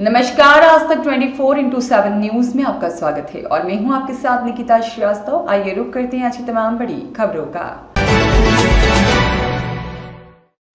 नमस्कार, आज तक 24/7 न्यूज में आपका स्वागत है और मैं हूं आपके साथ निकिता श्रीवास्तव। आइए रुक करते हैं आज की तमाम बड़ी खबरों का।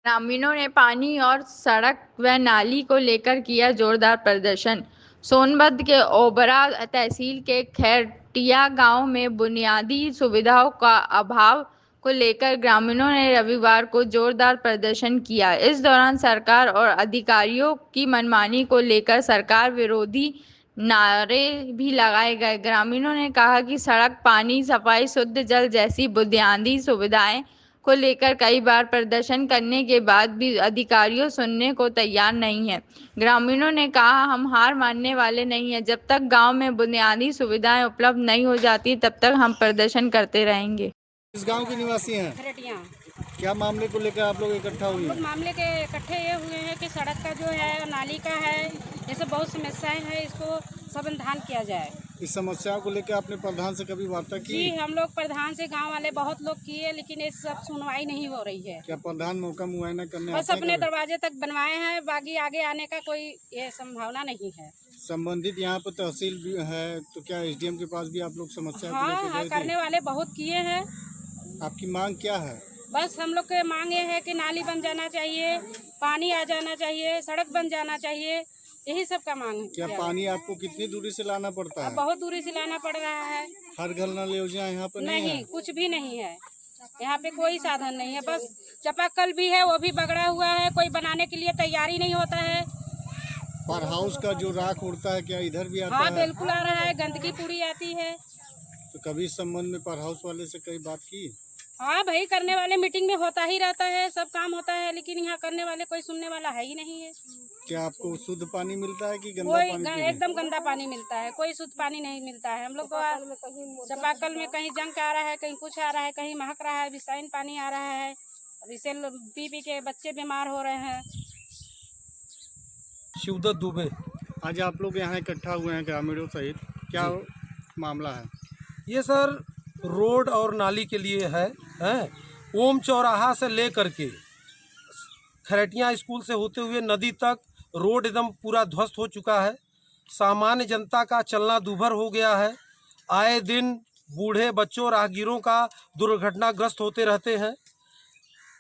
ग्रामीणों ने पानी और सड़क व नाली को लेकर किया जोरदार प्रदर्शन। सोनभद्र के ओबरा तहसील के खैरटिया गांव में बुनियादी सुविधाओं का अभाव को लेकर ग्रामीणों ने रविवार को जोरदार प्रदर्शन किया। इस दौरान सरकार और अधिकारियों की मनमानी को लेकर सरकार विरोधी नारे भी लगाए गए। ग्रामीणों ने कहा कि सड़क, पानी, सफाई, शुद्ध जल जैसी बुनियादी सुविधाएं को लेकर कई बार प्रदर्शन करने के बाद भी अधिकारियों सुनने को तैयार नहीं है। ग्रामीणों ने कहा, हम हार मानने वाले नहीं हैं। जब तक गांव में बुनियादी सुविधाएं उपलब्ध नहीं हो जाती तब तक हम प्रदर्शन करते रहेंगे। इस गांव के निवासी हैं। खरटिया। क्या मामले को लेकर आप लोग इकट्ठा हुए हैं? मामले के इकट्ठे ये हुए हैं कि सड़क का जो है, नाली का है, ये सब बहुत समस्याएं हैं, इसको समाधान किया जाए। इस समस्याओं को लेकर आपने प्रधान से कभी वार्ता की? जी, हम लोग प्रधान से गांव वाले बहुत लोग किए, लेकिन ये सब सुनवाई नहीं हो रही है। क्या प्रधान मौका मुआयना करने बस आता है अपने कभी? दरवाजे तक बनवाए हैं, बाकी आगे आने का कोई ये संभावना नहीं है। संबंधित यहाँ पर तहसील भी है, तो क्या एसडीएम के पास भी आप लोग समस्या को हाँ लेकर हाँ, गए थे? करने वाले बहुत किए हैं। आपकी मांग क्या है? बस हम लोग के मांग ये है कि नाली बन जाना चाहिए, पानी आ जाना चाहिए, सड़क बन जाना चाहिए, यही सब का मांग है। क्या पानी आपको कितनी दूरी से लाना पड़ता है? बहुत दूरी से लाना पड़ रहा है। हर घर नल योजना यहाँ पर नहीं है? नहीं, कुछ भी नहीं है। यहाँ पे कोई साधन नहीं है। बस चापाकल भी है, वो भी बगड़ा हुआ है, कोई बनाने के लिए तैयारी नहीं होता है। पावर हाउस का जो राख उड़ता है, क्या इधर भी आता हाँ, है? बिल्कुल आ रहा है, गंदगी पूरी आती है। तो कभी इस संबंध में पावर हाउस वाले से कई बात की? हाँ भाई, करने वाले मीटिंग में होता ही रहता है, सब काम होता है, लेकिन यहाँ करने वाले कोई सुनने वाला है ही नहीं है। क्या आपको शुद्ध पानी मिलता है कि गंदा कोई पानी पी रहे हैं? एकदम गंदा पानी मिलता है, कोई शुद्ध पानी नहीं मिलता है। हम लोग को चापाकल में कहीं जंग आ रहा है, कहीं कुछ आ रहा है, कहीं महक रहा है, विषाइन पानी आ रहा है। अब इसे पी पी के बच्चे बीमार हो रहे हैं। शिवदत्त दुबे। आज आप लोग यहाँ इकट्ठा हुए हैं ग्रामीणों सहित, क्या मामला है? ये सर रोड और नाली के लिए है। ओम चौराहा से ले करके खरटिया स्कूल से होते हुए नदी तक रोड एकदम पूरा ध्वस्त हो चुका है। सामान्य जनता का चलना दूभर हो गया है। आए दिन बूढ़े बच्चों राहगीरों का दुर्घटनाग्रस्त होते रहते हैं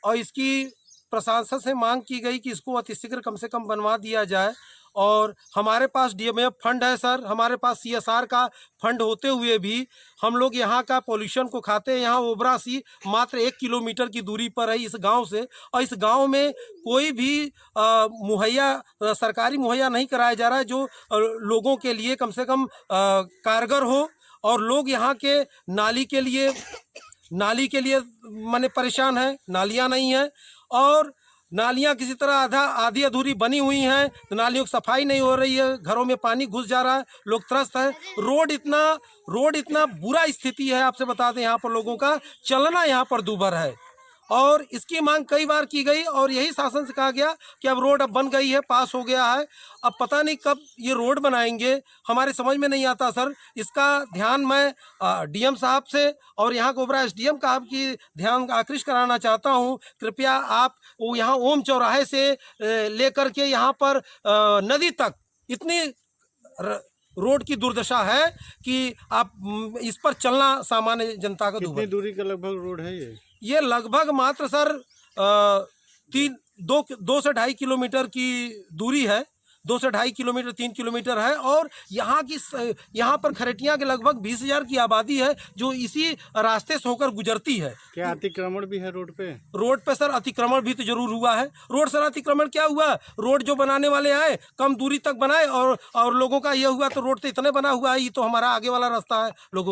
और इसकी प्रशासन से मांग की गई कि इसको अतिशीघ्र कम से कम बनवा दिया जाए। और हमारे पास डीएमएफ फंड है सर, हमारे पास सीएसआर का फंड होते हुए भी हम लोग यहाँ का पॉल्यूशन को खाते हैं। यहाँ ओबरा सी मात्र 1 किलोमीटर की दूरी पर है इस गांव से, और इस गांव में कोई भी सरकारी मुहैया नहीं कराया जा रहा है जो लोगों के लिए कम से कम कारगर हो। और लोग यहाँ के नाली के लिए माने परेशान हैं। नालियाँ नहीं हैं और नालियाँ किसी तरह आधी अधूरी बनी हुई हैं, तो नालियों की सफाई नहीं हो रही है, घरों में पानी घुस जा रहा है, लोग त्रस्त हैं। रोड इतना बुरा स्थिति है, आपसे बता दें यहाँ पर लोगों का चलना यहाँ पर दूभर है। और इसकी मांग कई बार की गई और यही शासन से कहा गया कि अब रोड अब बन गई है, पास हो गया है, अब पता नहीं कब ये रोड बनाएंगे, हमारे समझ में नहीं आता सर। इसका ध्यान मैं डीएम साहब से और यहाँ कोबरा एसडीएम का आपकी ध्यान आकृष्ट कराना चाहता हूँ। कृपया आप वो यहाँ ओम चौराहे से लेकर के यहाँ पर नदी तक इतनी रोड की दुर्दशा है कि आप इस पर चलना सामान्य जनता का कितनी दूरी का लगभग रोड है ये लगभग मात्र सर 2 से 2.5 किलोमीटर की दूरी है। 2 से 2.5 किलोमीटर 3 किलोमीटर है। और यहाँ पर खरटिया के लगभग 20,000 की आबादी है जो इसी रास्ते से होकर गुजरती है। क्या अतिक्रमण भी है रोड पे? रोड पे सर अतिक्रमण भी तो जरूर हुआ है। रोड सर अतिक्रमण क्या हुआ, रोड जो बनाने वाले आए कम दूरी तक बनाए और लोगों का यह हुआ तो रोड तो इतने बना हुआ है, ये तो हमारा आगे वाला रास्ता है, लोग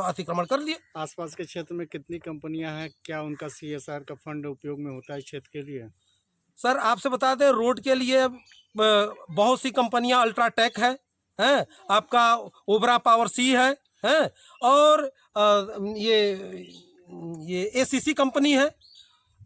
अतिक्रमण कर लिए। आसपास के क्षेत्र में कितनी कंपनियां हैं, क्या उनका सीएसआर का फंड उपयोग में होता है क्षेत्र के लिए? सर आपसे बता दें रोड के लिए बहुत सी कंपनियां, अल्ट्राटेक है, आपका ओबरा पावर सी है और ये एसीसी कंपनी है।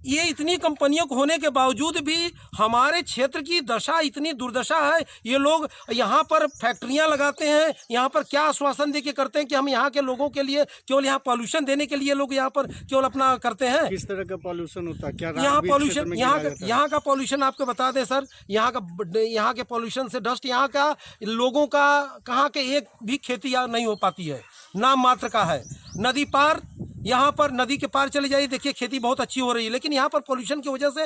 ये इतनी कंपनियों को होने के बावजूद भी हमारे क्षेत्र की दशा इतनी दुर्दशा है। ये लोग यहाँ पर फैक्ट्रियाँ लगाते हैं, यहाँ पर क्या आश्वासन दे के करते हैं कि हम यहाँ के लोगों के लिए केवल यहाँ पॉल्यूशन देने के लिए लोग यहाँ पर केवल अपना करते हैं। किस तरह का पॉल्यूशन होता है? क्या यहाँ बीच पॉल्यूशन क्षेत्र में गिराया जाता है? यहाँ का पॉल्यूशन आपको बता दें सर, यहाँ के पॉल्यूशन से डस्ट यहाँ का लोगों का कहाँ के एक भी खेती नहीं हो पाती है, नाम मात्र का है। नदी पार, यहाँ पर नदी के पार चले जाइए, देखिए खेती बहुत अच्छी हो रही है, लेकिन यहाँ पर पॉल्यूशन की वजह से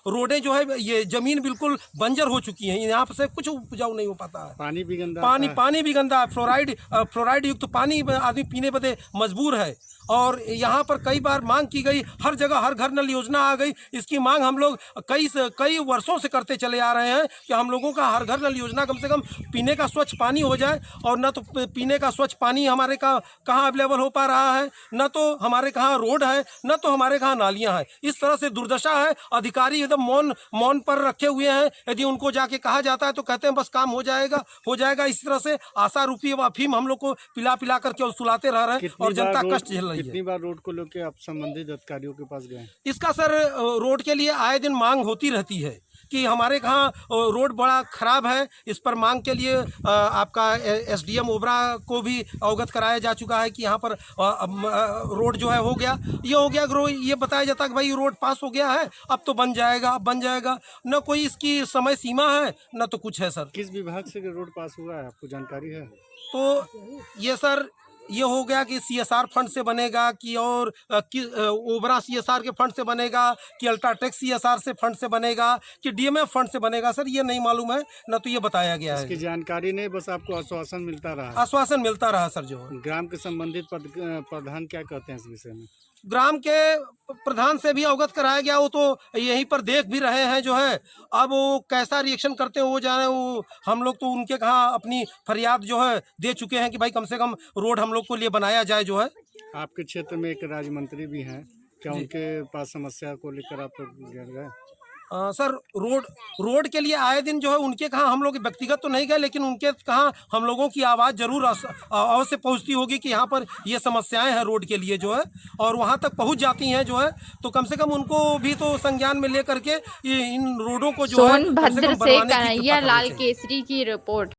रोडें जो है ये जमीन बिल्कुल बंजर हो चुकी हैं, यहाँ से कुछ उपजाऊ नहीं हो पाता है। पानी भी गंदा पानी भी गंदा है, फ्लोराइड युक्त पानी आदमी पीने बदे मजबूर है। और यहाँ पर कई बार मांग की गई, हर जगह हर घर नल योजना आ गई। इसकी मांग हम लोग कई वर्षों से करते चले आ रहे हैं कि हम लोगों का हर घर नल योजना कम से कम पीने का स्वच्छ पानी हो जाए। और न तो पीने का स्वच्छ पानी हमारे कहाँ अवेलेबल हो पा रहा है, न तो हमारे कहाँ रोड है, न तो हमारे कहाँ नालियाँ हैं। इस तरह से दुर्दशा है। अधिकारी एकदम मौन पर रखे हुए हैं। यदि उनको जाके कहा जाता है तो कहते हैं बस काम हो जाएगा। इस तरह से आशा रूपी अफीम हम लोग को पिला करके और सुलाते रह रहे हैं और जनता कष्ट झेल रही है। कितनी बार रोड को लेकर आप संबंधित अधिकारियों के पास गए? इसका सर रोड के लिए आए दिन मांग होती रहती है कि हमारे कहाँ रोड बड़ा खराब है। इस पर मांग के लिए आपका एसडीएम ओबरा को भी अवगत कराया जा चुका है कि यहाँ पर रोड जो है हो गया। ये बताया जाता है कि भाई रोड पास हो गया है, अब तो बन जाएगा। न कोई इसकी समय सीमा है न तो कुछ है सर। किस विभाग से रोड पास हुआ है, आपको जानकारी है? तो ये सर ये हो गया कि सीएसआर फंड से बनेगा कि और ओबरा सीएसआर के फंड से बनेगा कि अल्ट्राटेक सीएसआर से फंड से बनेगा कि डीएमएफ फंड से बनेगा सर, ये नहीं मालूम है, न तो ये बताया गया है। इसकी जानकारी नहीं, बस आपको आश्वासन मिलता रहा सर। जो ग्राम के संबंधित प्रधान क्या कहते हैं इस विषय में? ग्राम के प्रधान से भी अवगत कराया गया, वो तो यहीं पर देख भी रहे हैं जो है। अब वो कैसा रिएक्शन करते हो जाए, वो हम लोग तो उनके कहाँ अपनी फरियाद जो है दे चुके हैं कि भाई कम से कम रोड हम लोग को लिए बनाया जाए जो है। आपके क्षेत्र में एक राज्य मंत्री भी हैं, क्या उनके पास समस्या को लेकर आप गए? सर रोड के लिए आए दिन जो है उनके कहाँ हम लोग व्यक्तिगत तो नहीं गए, लेकिन उनके कहाँ हम लोगों की आवाज़ जरूर अवश्य पहुँचती होगी कि यहाँ पर ये समस्याएं हैं रोड के लिए जो है, और वहाँ तक पहुँच जाती हैं जो है। तो कम से कम उनको भी तो संज्ञान में लेकर के इन रोडों को जो है सोनभद्र से कन्हैया लाल केसरी की रिपोर्ट।